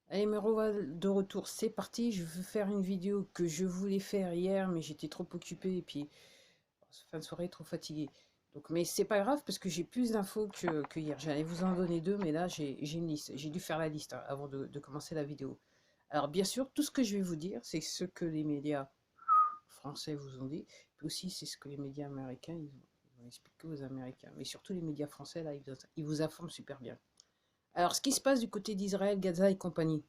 Allez, me revoilà de retour, c'est parti. Je veux faire une vidéo que je voulais faire hier, mais j'étais trop occupé et puis fin de soirée, trop fatigué. Donc, mais c'est pas grave parce que j'ai plus d'infos que hier. J'allais vous en donner deux, mais là j'ai une liste. J'ai dû faire la liste avant de commencer la vidéo. Alors, bien sûr, tout ce que je vais vous dire, c'est ce que les médias français vous ont dit, puis aussi c'est ce que les médias américains ils ont expliqué aux Américains. Mais surtout les médias français, là, ils vous informent super bien. Alors, ce qui se passe du côté d'Israël, Gaza et compagnie.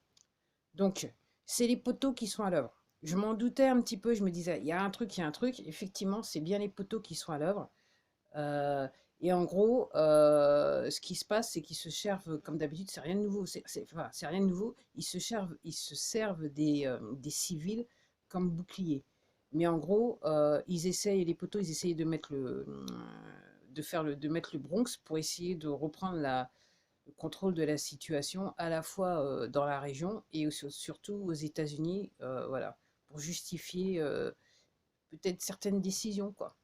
Donc, c'est les poteaux qui sont à l'œuvre. Je m'en doutais un petit peu, je me disais, il y a un truc, il y a un truc. Effectivement, c'est bien les poteaux qui sont à l'œuvre. Euh, et en gros, ce qui se passe, c'est qu'ils se servent, comme d'habitude, c'est rien de nouveau. Enfin, c'est rien de nouveau. Ils se servent des civils comme boucliers. Mais en gros, les poteaux, ils essayent de mettre de mettre le Bronx pour essayer de reprendre le contrôle de la situation à la fois dans la région et surtout aux États-Unis, voilà, pour justifier peut-être certaines décisions, quoi.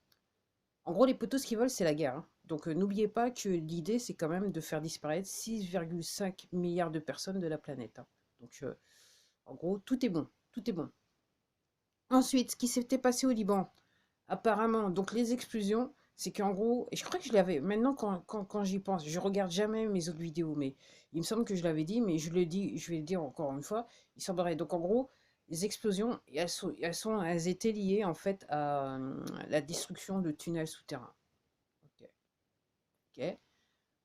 En gros, les poteaux, ce qu'ils veulent, c'est la guerre, hein. Donc, n'oubliez pas que l'idée, c'est quand même de faire disparaître 6,5 milliards de personnes de la planète, hein. Donc, en gros, tout est bon, tout est bon. Ensuite, ce qui s'était passé au Liban, apparemment, donc les explosions, c'est qu'en gros, et je crois que je l'avais, maintenant quand j'y pense, je regarde jamais mes autres vidéos, mais il me semble que je l'avais dit, mais je le dis, je vais le dire encore une fois, il semblerait. Donc en gros, les explosions, elles étaient liées en fait à la destruction de tunnels souterrains. Ok. Ok.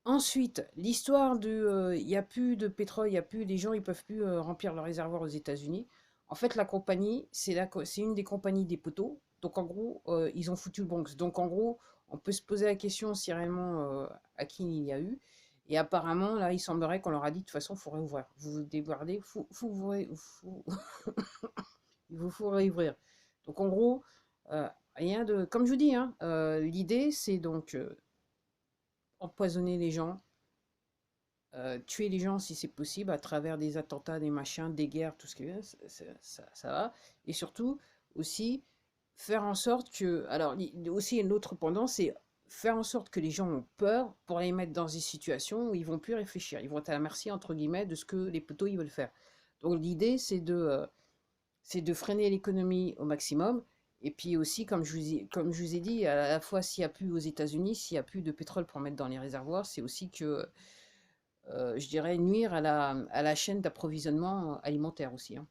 Ensuite, l'histoire il n'y a plus de pétrole, il y a plus, les gens, ils peuvent plus remplir leurs réservoirs aux États-Unis. En fait, la compagnie, c'est une des compagnies des poteaux. Donc, en gros, ils ont foutu le Bronx. Donc, en gros, on peut se poser la question si réellement à qui il y a eu. Et apparemment, là, il semblerait qu'on leur a dit de toute façon, il faut réouvrir. Vous vous débordez, il vous faut réouvrir. Donc, en gros, rien de. Comme je vous dis, hein, l'idée, c'est donc empoisonner les gens, tuer les gens si c'est possible à travers des attentats, des machins, des guerres, tout ce qui est, ça va. Et surtout, aussi, faire en sorte que. Alors, aussi, l'autre pendant, c'est faire en sorte que les gens ont peur pour les mettre dans des situations où ils vont plus réfléchir. Ils vont être à la merci, entre guillemets, de ce que les poteaux ils veulent faire. Donc, l'idée, c'est de freiner l'économie au maximum. Et puis aussi, comme je vous ai dit, à la fois s'il n'y a plus aux États-Unis, s'il n'y a plus de pétrole pour mettre dans les réservoirs, c'est aussi que je dirais, nuire à la chaîne d'approvisionnement alimentaire aussi, hein.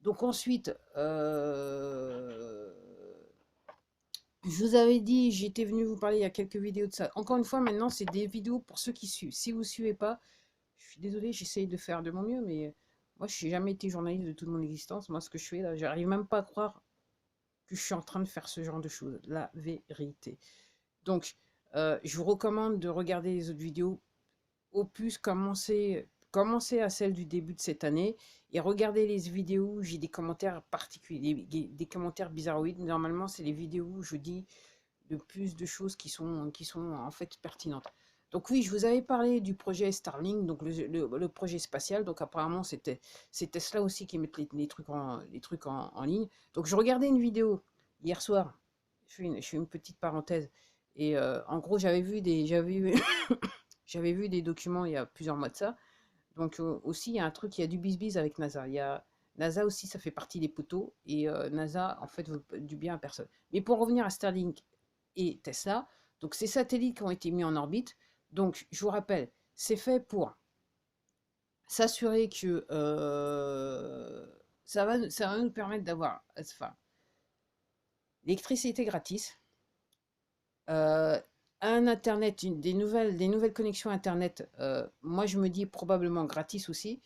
Donc ensuite, je vous avais dit, j'étais venu vous parler il y a quelques vidéos de ça. Encore une fois, maintenant, c'est des vidéos pour ceux qui suivent. Si vous ne suivez pas, je suis désolé, j'essaye de faire de mon mieux, mais moi, je n'ai jamais été journaliste de toute mon existence. Moi, ce que je fais là, j'arrive même pas à croire que je suis en train de faire ce genre de choses. La vérité. Donc, je vous recommande de regarder les autres vidéos. Opus, commencez à celle du début de cette année et regardez les vidéos où j'ai des commentaires particuliers, des commentaires bizarroïdes. Normalement, c'est les vidéos où je dis le plus de choses qui sont en fait pertinentes. Donc oui, je vous avais parlé du projet Starlink, donc le projet spatial. Donc apparemment, c'est Tesla aussi qui met les trucs en ligne. Donc je regardais une vidéo hier soir. Je fais une petite parenthèse. Et en gros, j'avais vu des documents il y a plusieurs mois de ça. Donc aussi, il y a un truc, il y a du bisbis avec NASA. NASA aussi, ça fait partie des poteaux. Et NASA, en fait, veut du bien à personne. Mais pour revenir à Starlink et Tesla, donc ces satellites qui ont été mis en orbite, donc je vous rappelle, c'est fait pour s'assurer que ça va nous permettre d'avoir enfin, l'électricité gratis, euh, un Internet, des nouvelles connexions Internet, moi je me dis probablement gratis aussi,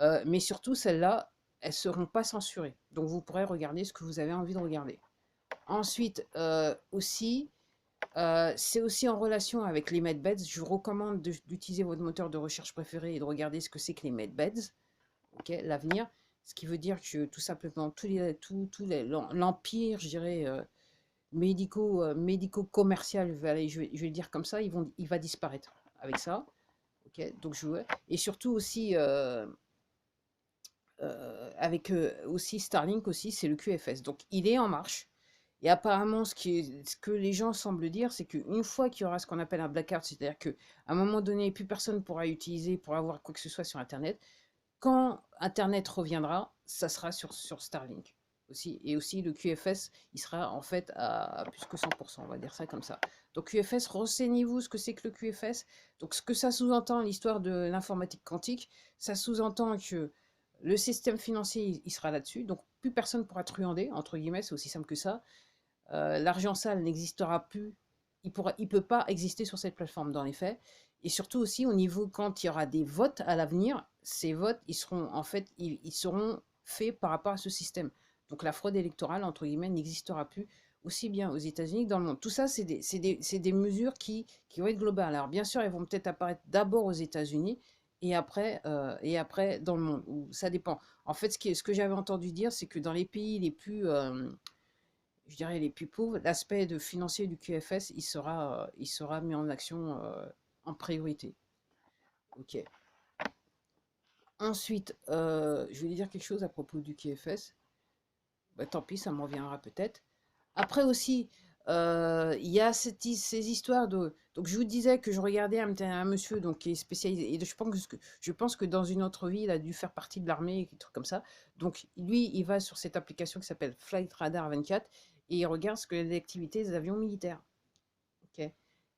mais surtout celles-là, elles ne seront pas censurées. Donc vous pourrez regarder ce que vous avez envie de regarder. Ensuite, aussi, c'est aussi en relation avec les medbeds. Je vous recommande d'utiliser votre moteur de recherche préféré et de regarder ce que c'est que les medbeds, ok, l'avenir. Ce qui veut dire que tout simplement, l'empire, je dirais, médico-commercial, je vais le dire comme ça, il va disparaître avec ça. Ok, donc et surtout aussi avec aussi Starlink aussi, c'est le QFS. Donc il est en marche. Et apparemment, ce que les gens semblent dire, c'est qu'une fois qu'il y aura ce qu'on appelle un blackout, c'est-à-dire qu'à un moment donné, plus personne pourra utiliser pour avoir quoi que ce soit sur Internet, quand Internet reviendra, ça sera sur Starlink aussi. Et aussi, le QFS, il sera en fait à plus que 100%, on va dire ça comme ça. Donc QFS, renseignez-vous ce que c'est que le QFS. Donc ce que ça sous-entend, l'histoire de l'informatique quantique, ça sous-entend que le système financier, il sera là-dessus. Donc plus personne pourra truander, entre guillemets, c'est aussi simple que ça. L'argent sale n'existera plus. Il peut pas exister sur cette plateforme dans les faits. Et surtout aussi au niveau quand il y aura des votes à l'avenir, ces votes, ils seront en fait, ils seront faits par rapport à ce système. Donc la fraude électorale, entre guillemets, n'existera plus aussi bien aux États-Unis que dans le monde. Tout ça, c'est des mesures qui vont être globales. Alors bien sûr, elles vont peut-être apparaître d'abord aux États-Unis et après dans le monde. Ou ça dépend. En fait, ce que j'avais entendu dire, c'est que dans les pays les plus je dirais les plus pauvres, l'aspect de financier du QFS, il sera mis en action en priorité. Ok. Ensuite, je voulais dire quelque chose à propos du QFS. Bah, tant pis, ça me reviendra peut-être. Après aussi, il y a ces histoires de... Donc je vous disais que je regardais un monsieur donc, qui est spécialisé, et je pense que dans une autre vie, il a dû faire partie de l'armée, des trucs comme ça. Donc lui, il va sur cette application qui s'appelle Flight Radar 24, et il regarde ce que les activités des avions militaires. Ok.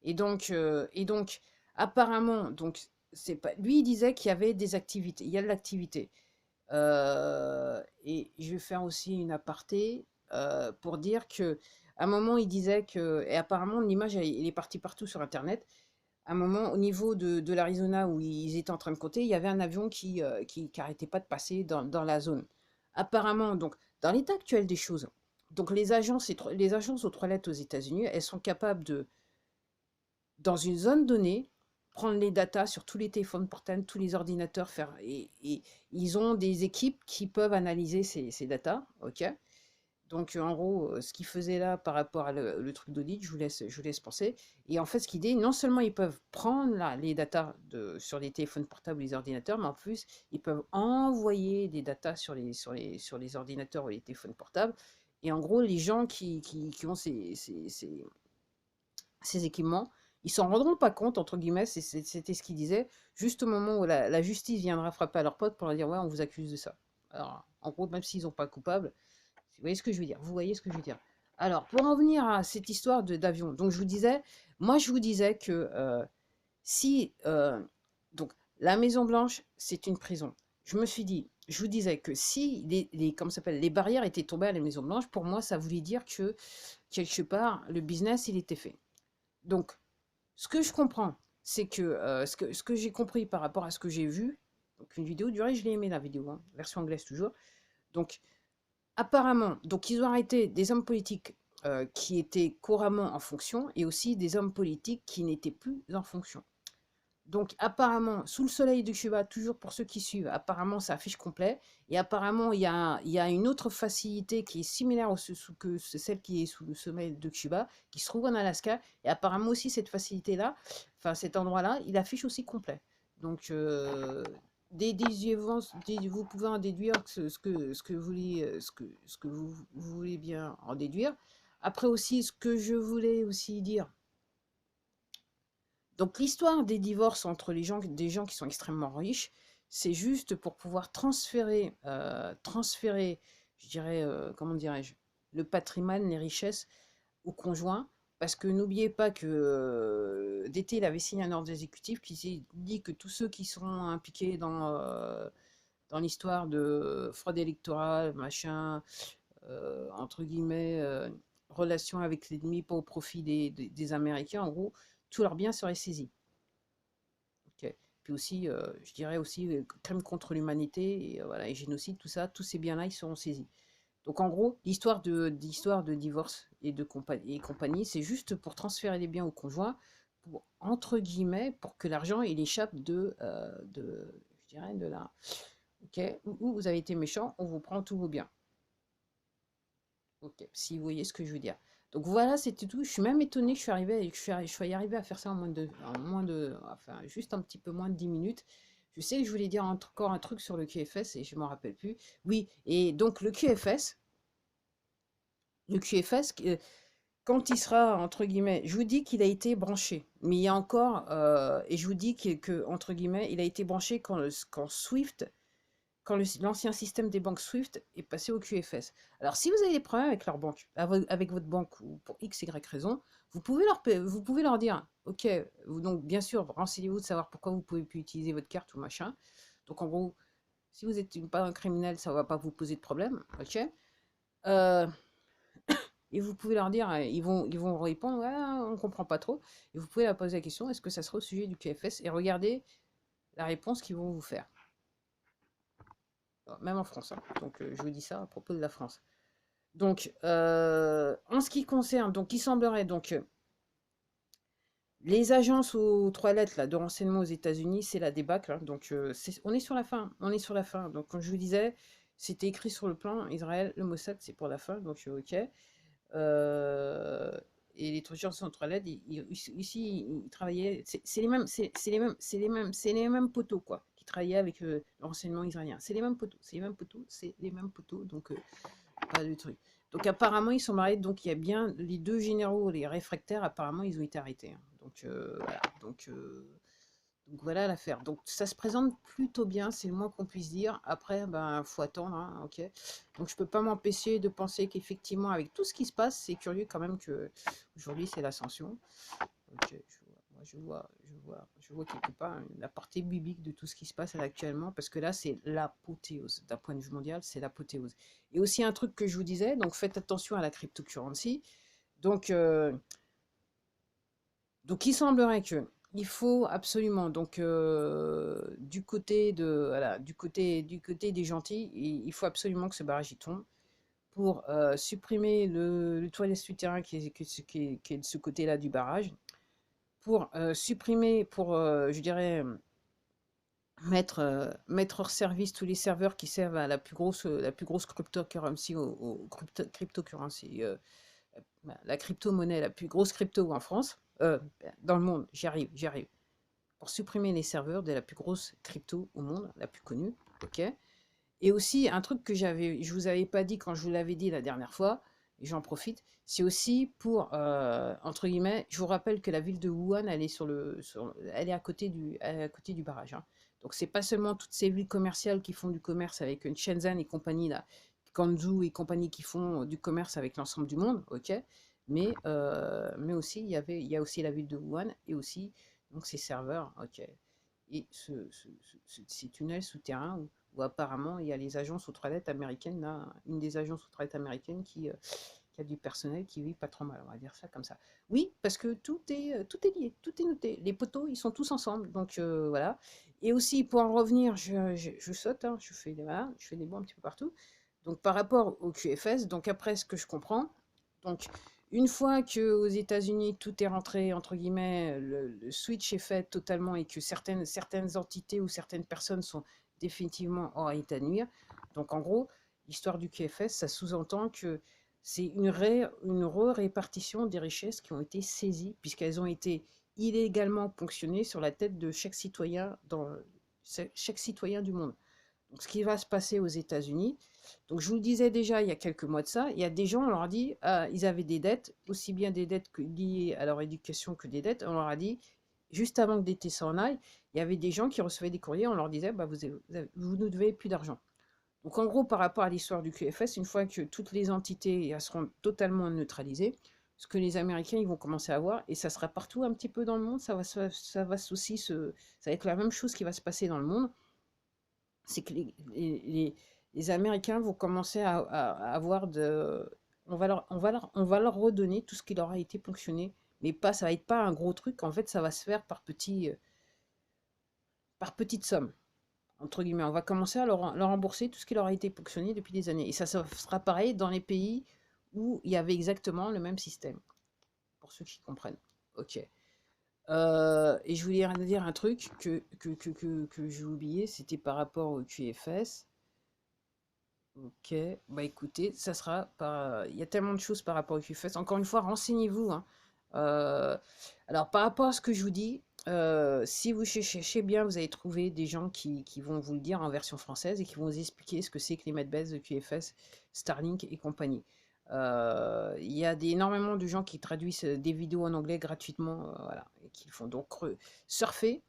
Et donc apparemment, donc, c'est pas... lui, il disait qu'il y avait des activités, il y a de l'activité. Et je vais faire aussi une aparté pour dire que à un moment, il disait que, et apparemment, l'image, elle est partie partout sur Internet. À un moment, au niveau de l'Arizona où ils étaient en train de compter, il y avait un avion qui arrêtait pas de passer dans la zone. Apparemment, donc, dans l'état actuel des choses, donc les agences aux toilettes aux États-Unis, elles sont capables de, dans une zone donnée, prendre les datas sur tous les téléphones portables, tous les ordinateurs, et ils ont des équipes qui peuvent analyser ces datas, ok. Donc en gros, ce qu'ils faisaient là par rapport à le truc d'audit, je vous laisse penser. Et en fait, ce qu'ils disent, non seulement ils peuvent prendre là, les datas sur les téléphones portables ou les ordinateurs, mais en plus, ils peuvent envoyer des datas sur les ordinateurs ou les téléphones portables. Et en gros, les gens qui ont ces équipements, ils s'en rendront pas compte, entre guillemets, c'était ce qu'ils disaient, juste au moment où la justice viendra frapper à leur pote pour leur dire, ouais, on vous accuse de ça. Alors, en gros, même s'ils n'ont pas coupable, vous voyez ce que je veux dire, vous voyez ce que je veux dire. Alors, pour en venir à cette histoire d'avion, donc je vous disais, moi je vous disais que si, donc, la Maison Blanche, c'est une prison. Je me suis dit, je vous disais que si comment ça s'appelle, les barrières étaient tombées à la Maison Blanche, pour moi, ça voulait dire que, quelque part, le business, il était fait. Donc, ce que je comprends, c'est que ce que j'ai compris par rapport à ce que j'ai vu, donc une vidéo durée, je l'ai aimé la vidéo, hein, version anglaise toujours. Donc, apparemment, donc ils ont arrêté des hommes politiques qui étaient couramment en fonction et aussi des hommes politiques qui n'étaient plus en fonction. Donc apparemment, sous le soleil de Cuba, toujours pour ceux qui suivent, apparemment ça affiche complet. Et apparemment, il y a une autre facilité qui est similaire que celle qui est sous le sommet de Cuba, qui se trouve en Alaska. Et apparemment aussi cette facilité-là, enfin cet endroit-là, il affiche aussi complet. Donc vous pouvez en déduire ce que vous voulez, ce que vous voulez bien en déduire. Après aussi, ce que je voulais aussi dire, donc l'histoire des divorces entre des gens qui sont extrêmement riches, c'est juste pour pouvoir transférer, je dirais, comment dirais-je, le patrimoine, les richesses au conjoint. Parce que n'oubliez pas que d'été, il avait signé un ordre exécutif qui dit que tous ceux qui seront impliqués dans l'histoire de fraude électorale, machin, entre guillemets, relation avec l'ennemi, pas au profit des Américains, en gros, tous leurs biens seraient saisis. Ok. Puis aussi, je dirais aussi, crime contre l'humanité, et, voilà, et génocide, tout ça, tous ces biens-là, ils seront saisis. Donc en gros, l'histoire de divorce et compagnie, c'est juste pour transférer les biens au conjoint, pour, entre guillemets, pour que l'argent il échappe je dirais, de la... Ok, ou vous avez été méchant, on vous prend tous vos biens. Ok, si vous voyez ce que je veux dire. Donc voilà, c'était tout. Je suis même étonnée que je sois arrivé à faire ça enfin, juste un petit peu moins de 10 minutes. Je sais que je voulais dire encore un truc sur le QFS et je m'en rappelle plus. Oui, et donc le QFS, quand il sera, entre guillemets, je vous dis qu'il a été branché, mais il y a encore, et je vous dis entre guillemets, il a été branché quand Swift quand l'ancien système des banques SWIFT est passé au QFS. Alors, si vous avez des problèmes avec leur banque, avec votre banque ou pour X, Y raison, vous pouvez leur dire, ok, donc bien sûr, renseignez-vous de savoir pourquoi vous ne pouvez plus utiliser votre carte ou machin. Donc, en gros, si vous n'êtes pas un criminel, ça ne va pas vous poser de problème, ok. Et vous pouvez leur dire, ils vont répondre, ouais, on ne comprend pas trop. Et vous pouvez leur poser la question, est-ce que ça sera au sujet du QFS? Et regardez la réponse qu'ils vont vous faire. Même en France, hein. Donc je vous dis ça à propos de la France. Donc, en ce qui concerne, donc il semblerait, donc les agences aux 3 lettres là, de renseignement aux États-Unis, c'est la débâcle, hein. Donc on est sur la fin, on est sur la fin. Donc comme je vous disais, c'était écrit sur le plan, Israël, le Mossad, c'est pour la fin, donc ok. Et les agences aux 3 lettres, ici, ils travaillaient, c'est les mêmes, c'est les mêmes poteaux, quoi, qui travaillaient avec le renseignement israélien. C'est les mêmes poteaux, c'est les mêmes poteaux, c'est les mêmes poteaux, donc pas de truc. Donc apparemment, ils sont mariés, donc il y a bien les 2 généraux, les réfractaires, apparemment, ils ont été arrêtés, hein. Donc voilà, donc voilà l'affaire. Donc ça se présente plutôt bien, c'est le moins qu'on puisse dire. Après, ben faut attendre, hein, ok. Donc je peux pas m'empêcher de penser qu'effectivement, avec tout ce qui se passe, c'est curieux quand même que aujourd'hui c'est l'ascension. Ok, je vois quelque part la portée biblique de tout ce qui se passe actuellement, parce que là c'est l'apothéose. D'un point de vue mondial, c'est l'apothéose. Et aussi un truc que je vous disais, donc faites attention à la cryptocurrency. Donc il semblerait que il faut absolument, donc du côté voilà, du côté des gentils, il faut absolument que ce barrage y tombe pour supprimer le toilet souterrain qui est de ce côté-là du barrage, pour supprimer, pour je dirais mettre hors service tous les serveurs qui servent à la plus grosse cryptocurrency, cryptocurrency, la crypto-monnaie, la plus grosse crypto en France, dans le monde, j'y arrive, pour supprimer les serveurs de la plus grosse crypto au monde, la plus connue, ok. Et aussi, un truc que je vous avais pas dit quand je vous l'avais dit la dernière fois, et j'en profite, c'est aussi pour, entre guillemets, je vous rappelle que la ville de Wuhan, elle est, elle est à côté du barrage, hein. Donc c'est pas seulement toutes ces villes commerciales qui font du commerce avec une Shenzhen et compagnie, là, Guangzhou et compagnie qui font du commerce avec l'ensemble du monde, ok, mais aussi, il y a aussi la ville de Wuhan et aussi donc ces serveurs, ok. Et ces tunnels souterrains où apparemment il y a les agences aux 3 lettres américaines, là, une des agences aux 3 lettres américaines qui a du personnel qui vit pas trop mal, on va dire ça comme ça. Oui, parce que tout est lié, tout est noté. Les poteaux, ils sont tous ensemble, donc voilà. Et aussi, pour en revenir, je saute, hein, voilà, je fais des bons un petit peu partout. Donc par rapport au QFS, donc après ce que je comprends, donc une fois que aux États-Unis tout est rentré entre guillemets, le switch est fait totalement et que certaines entités ou certaines personnes sont définitivement hors état de nuire. Donc en gros, l'histoire du QFS, ça sous-entend que c'est une répartition des richesses qui ont été saisies puisqu'elles ont été illégalement ponctionnées sur la tête de chaque citoyen du monde. Donc, ce qui va se passer aux États-Unis. Donc, je vous le disais déjà il y a quelques mois de ça, il y a des gens, on leur a dit, ils avaient des dettes, aussi bien des dettes liées à leur éducation que des dettes. On leur a dit, juste avant que l'été s'en aille, il y avait des gens qui recevaient des courriers, on leur disait, bah, vous ne devez plus d'argent. Donc, en gros, par rapport à l'histoire du QFS, une fois que toutes les entités seront totalement neutralisées, ce que les Américains ils vont commencer à voir, et ça sera partout un petit peu dans le monde, ça va être la même chose qui va se passer dans le monde, c'est que les Américains vont commencer à avoir de... on va leur redonner tout ce qui leur a été ponctionné, mais pas, ça va être pas un gros truc, en fait ça va se faire par petites sommes, entre guillemets. On va commencer à leur rembourser tout ce qui leur a été ponctionné depuis des années. Et ça sera pareil dans les pays où il y avait exactement le même système, pour ceux qui comprennent. Ok. Et je voulais dire un truc que j'ai oublié, c'était par rapport au QFS. Ok, bah écoutez, ça sera pas. Il y a tellement de choses par rapport au QFS. Encore une fois, renseignez-vous, hein. Euh, alors, par rapport à ce que je vous dis, si vous cherchez bien, vous allez trouver des gens qui vont vous le dire en version française et qui vont vous expliquer ce que c'est que les Medbase de QFS, Starlink et compagnie. Il y a énormément de gens qui traduisent des vidéos en anglais gratuitement, voilà, et qui le font. Donc, surfez,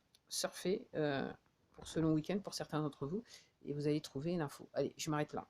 pour ce long week-end pour certains d'entre vous. et vous allez trouver l'info. Allez, je m'arrête là.